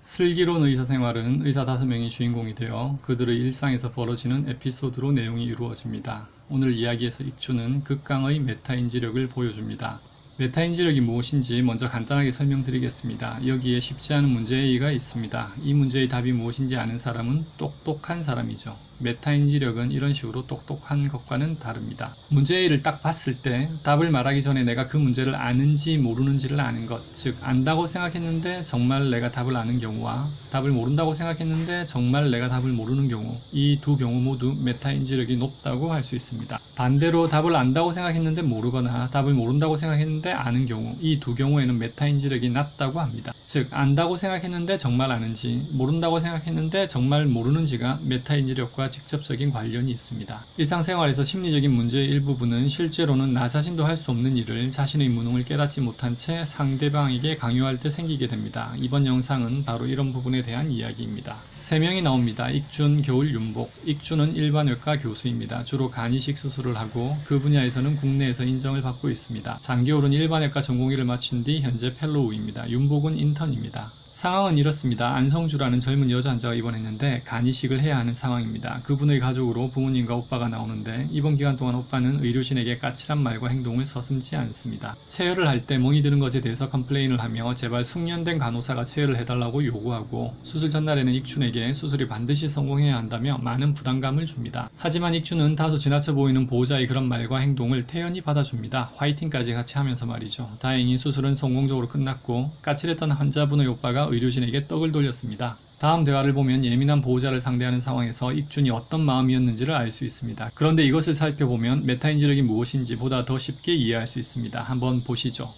슬기로운 의사생활은 의사 5명이 주인공이 되어 그들의 일상에서 벌어지는 에피소드로 내용이 이루어집니다. 오늘 이야기에서 익주는 극강의 메타인지력을 보여줍니다. 메타인지력이 무엇인지 먼저 간단하게 설명드리겠습니다. 여기에 쉽지 않은 문제가 있습니다. 이 문제의 답이 무엇인지 아는 사람은 똑똑한 사람이죠. 메타인지력은 이런 식으로 똑똑한 것과는 다릅니다. 문제를 딱 봤을 때 답을 말하기 전에 내가 그 문제를 아는지 모르는지를 아는 것, 즉 안다고 생각했는데 정말 내가 답을 아는 경우와 답을 모른다고 생각했는데 정말 내가 답을 모르는 경우, 이 두 경우 모두 메타인지력이 높다고 할 수 있습니다. 반대로 답을 안다고 생각했는데 모르거나 답을 모른다고 생각했는데 아는 경우, 이 두 경우에는 메타인지력이 낮다고 합니다. 즉 안다고 생각했는데 정말 아는지, 모른다고 생각했는데 정말 모르는지가 메타인지력과 직접적인 관련이 있습니다. 일상생활에서 심리적인 문제의 일부분은 실제로는 나 자신도 할 수 없는 일을 자신의 무능을 깨닫지 못한 채 상대방에게 강요할 때 생기게 됩니다. 이번 영상은 바로 이런 부분에 대한 이야기입니다. 3명이 나옵니다. 익준, 겨울, 윤복. 익준은 일반외과 교수입니다. 주로 간이식 수술을 하고 그 분야에서는 국내에서 인정을 받고 있습니다. 장겨울은 일반외과 전공의를 마친 뒤 현재 펠로우입니다. 윤복은 인턴입니다. 상황은 이렇습니다. 안성주라는 젊은 여자 환자가 입원했는데 간이식을 해야 하는 상황입니다. 그분의 가족으로 부모님과 오빠가 나오는데 이번 기간 동안 오빠는 의료진에게 까칠한 말과 행동을 서슴지 않습니다. 체열을 할 때 멍이 드는 것에 대해서 컴플레인을 하며 제발 숙련된 간호사가 체열을 해달라고 요구하고 수술 전날에는 익준에게 수술이 반드시 성공해야 한다며 많은 부담감을 줍니다. 하지만 익준은 다소 지나쳐 보이는 보호자의 그런 말과 행동을 태연히 받아줍니다. 화이팅까지 같이 하면서 말이죠. 다행히 수술은 성공적으로 끝났고 까칠했던 환자분의 오빠가 의료진에게 떡을 돌렸습니다. 다음 대화를 보면 예민한 보호자를 상대하는 상황에서 익준이 어떤 마음이었는지를 알 수 있습니다. 그런데 이것을 살펴보면 메타인지력이 무엇인지 보다 더 쉽게 이해할 수 있습니다. 한번 보시죠.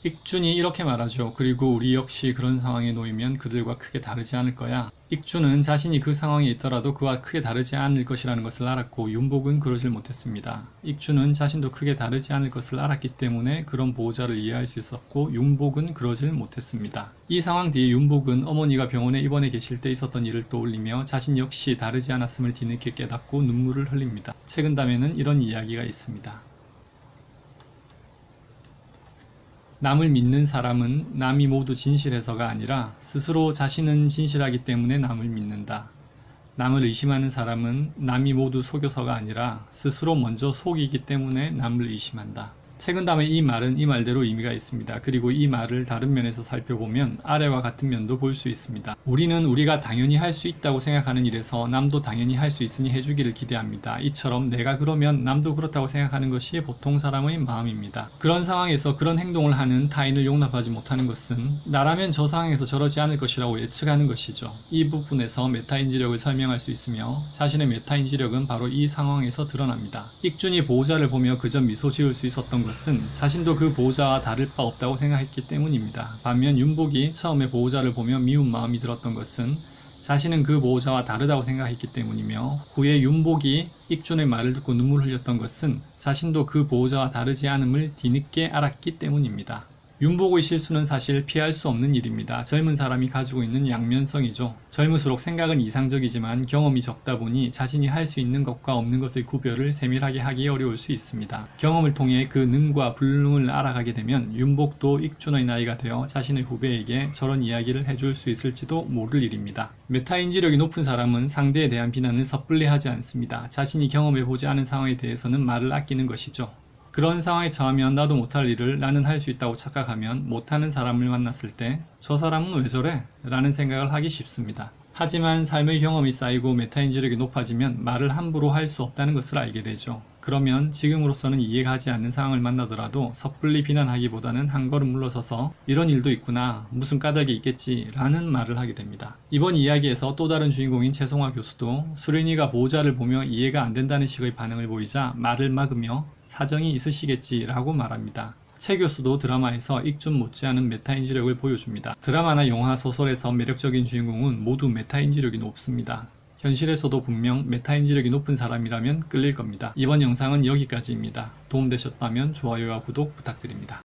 익준이 이렇게 말하죠. 그리고 우리 역시 그런 상황에 놓이면 그들과 크게 다르지 않을 거야. 익준은 자신이 그 상황에 있더라도 그와 크게 다르지 않을 것이라는 것을 알았고 윤복은 그러질 못했습니다. 익준은 자신도 크게 다르지 않을 것을 알았기 때문에 그런 보호자를 이해할 수 있었고 윤복은 그러질 못했습니다. 이 상황 뒤에 윤복은 어머니가 병원에 입원해 계실 때 있었던 일을 떠올리며 자신 역시 다르지 않았음을 뒤늦게 깨닫고 눈물을 흘립니다. 최근담에는 이런 이야기가 있습니다. 남을 믿는 사람은 남이 모두 진실해서가 아니라 스스로 자신은 진실하기 때문에 남을 믿는다. 남을 의심하는 사람은 남이 모두 속여서가 아니라 스스로 먼저 속이기 때문에 남을 의심한다. 최근담의 이 말은 이 말대로 의미가 있습니다. 그리고 이 말을 다른 면에서 살펴보면 아래와 같은 면도 볼 수 있습니다. 우리는 우리가 당연히 할 수 있다고 생각하는 일에서 남도 당연히 할 수 있으니 해주기를 기대합니다. 이처럼 내가 그러면 남도 그렇다고 생각하는 것이 보통 사람의 마음입니다. 그런 상황에서 그런 행동을 하는 타인을 용납하지 못하는 것은 나라면 저 상황에서 저러지 않을 것이라고 예측하는 것이죠. 이 부분에서 메타인지력을 설명할 수 있으며 자신의 메타인지력은 바로 이 상황에서 드러납니다. 익준이 보호자를 보며 그저 미소 지을 수 있었던 것은 자신도 그 보호자와 다를 바 없다고 생각했기 때문입니다. 반면 윤복이 처음에 보호자를 보며 미운 마음이 들었던 것은 자신은 그 보호자와 다르다고 생각했기 때문이며 후에 윤복이 익준의 말을 듣고 눈물 흘렸던 것은 자신도 그 보호자와 다르지 않음을 뒤늦게 알았기 때문입니다. 윤복의 실수는 사실 피할 수 없는 일입니다. 젊은 사람이 가지고 있는 양면성이죠. 젊을수록 생각은 이상적이지만 경험이 적다 보니 자신이 할 수 있는 것과 없는 것의 구별을 세밀하게 하기 어려울 수 있습니다. 경험을 통해 그 능과 불능을 알아가게 되면 윤복도 익준의 나이가 되어 자신의 후배에게 저런 이야기를 해줄 수 있을지도 모를 일입니다. 메타인지력이 높은 사람은 상대에 대한 비난을 섣불리 하지 않습니다. 자신이 경험해보지 않은 상황에 대해서는 말을 아끼는 것이죠. 그런 상황에 처하면 나도 못할 일을 나는 할 수 있다고 착각하면 못하는 사람을 만났을 때 저 사람은 왜 저래? 라는 생각을 하기 쉽습니다. 하지만 삶의 경험이 쌓이고 메타인지력이 높아지면 말을 함부로 할 수 없다는 것을 알게 되죠. 그러면 지금으로서는 이해가 가지 않는 상황을 만나더라도 섣불리 비난하기보다는 한 걸음 물러서서 이런 일도 있구나, 무슨 까닭이 있겠지 라는 말을 하게 됩니다. 이번 이야기에서 또 다른 주인공인 최송화 교수도 수린이가 보호자를 보며 이해가 안 된다는 식의 반응을 보이자 말을 막으며 사정이 있으시겠지 라고 말합니다. 최 교수도 드라마에서 익준 못지않은 메타인지력을 보여줍니다. 드라마나 영화, 소설에서 매력적인 주인공은 모두 메타인지력이 높습니다. 현실에서도 분명 메타인지력이 높은 사람이라면 끌릴 겁니다. 이번 영상은 여기까지입니다. 도움되셨다면 좋아요와 구독 부탁드립니다.